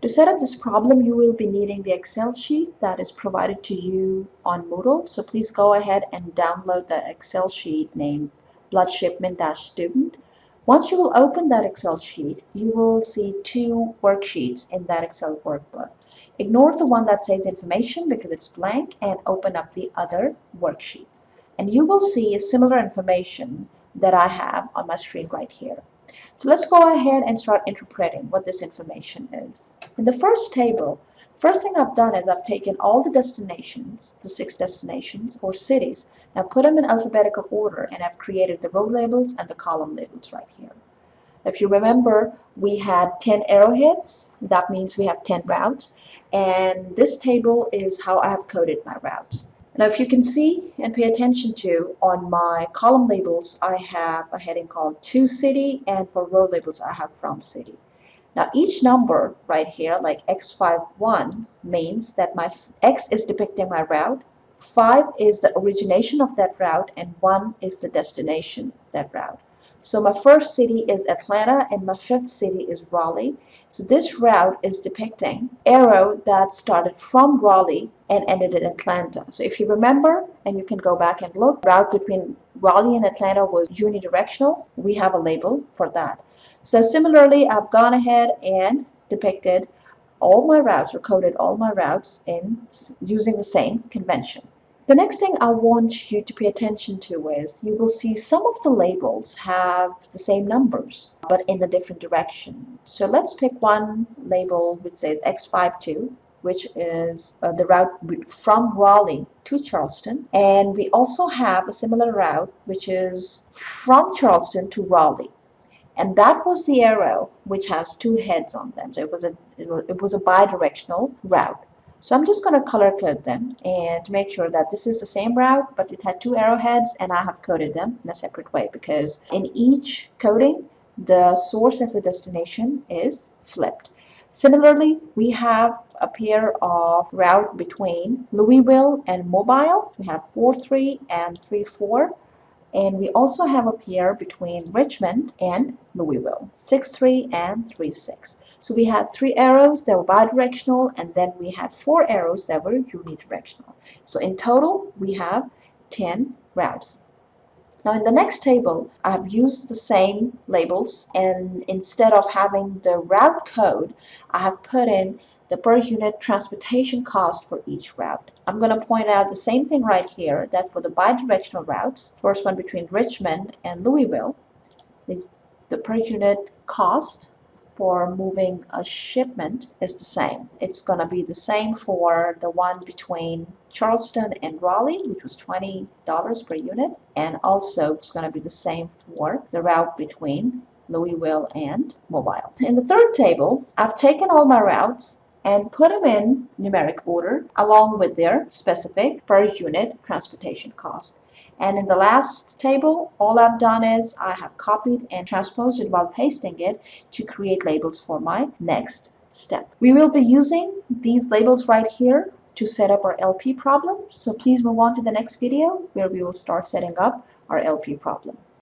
To set up this problem, you will be needing the Excel sheet that is provided to you on Moodle. So please go ahead and download the Excel sheet named Blood Shipment-Student. Once you will open that Excel sheet, you will see two worksheets in that Excel workbook. Ignore the one that says information because it's blank and open up the other worksheet. And you will see similar information that I have on my screen right here. So let's go ahead and start interpreting what this information is. In the first table, first thing I've done is I've taken all the destinations, the 6 destinations or cities, and I've put them in alphabetical order, and I've created the row labels and the column labels right here. If you remember, we had 10 arrowheads. That means we have 10 routes. And this table is how I have coded my routes. Now, if you can see and pay attention to, on my column labels, I have a heading called To City, and for row labels, I have From City. Now, each number right here, like X51, means that my X is depicting my route, 5 is the origination of that route, and 1 is the destination of that route. So my first city is Atlanta, and my 5th city is Raleigh. So this route is depicting arrow that started from Raleigh and ended in Atlanta. So if you remember, and you can go back and look, route between Raleigh and Atlanta was unidirectional. We have a label for that. So similarly, I've gone ahead and depicted all my routes, or coded all my routes in using the same convention. The next thing I want you to pay attention to is you will see some of the labels have the same numbers but in a different direction. So let's pick one label which says X52, which is the route from Raleigh to Charleston, and we also have a similar route which is from Charleston to Raleigh. And that was the arrow which has 2 heads on them. So it was a bidirectional route. So I'm just going to color code them and make sure that this is the same route, but it had 2 arrowheads, and I have coded them in a separate way because in each coding, the source as the destination is flipped. Similarly, we have a pair of route between Louisville and Mobile. We have 4-3 and 3-4. And we also have a pair between Richmond and Louisville, 6-3 and 3-6. So we had 3 arrows that were bidirectional, and then we had 4 arrows that were unidirectional. So in total, we have 10 routes. Now in the next table, I have used the same labels, and instead of having the route code, I have put in the per unit transportation cost for each route. I'm going to point out the same thing right here, that for the bidirectional routes, first one between Richmond and Louisville, the per unit cost for moving a shipment is the same. It's going to be the same for the one between Charleston and Raleigh, which was $20 per unit, and also it's going to be the same for the route between Louisville and Mobile. In the third table, I've taken all my routes and put them in numeric order along with their specific per unit transportation cost. And in the last table, all I've done is I have copied and transposed it while pasting it to create labels for my next step. We will be using these labels right here to set up our LP problem. So please move on to the next video where we will start setting up our LP problem.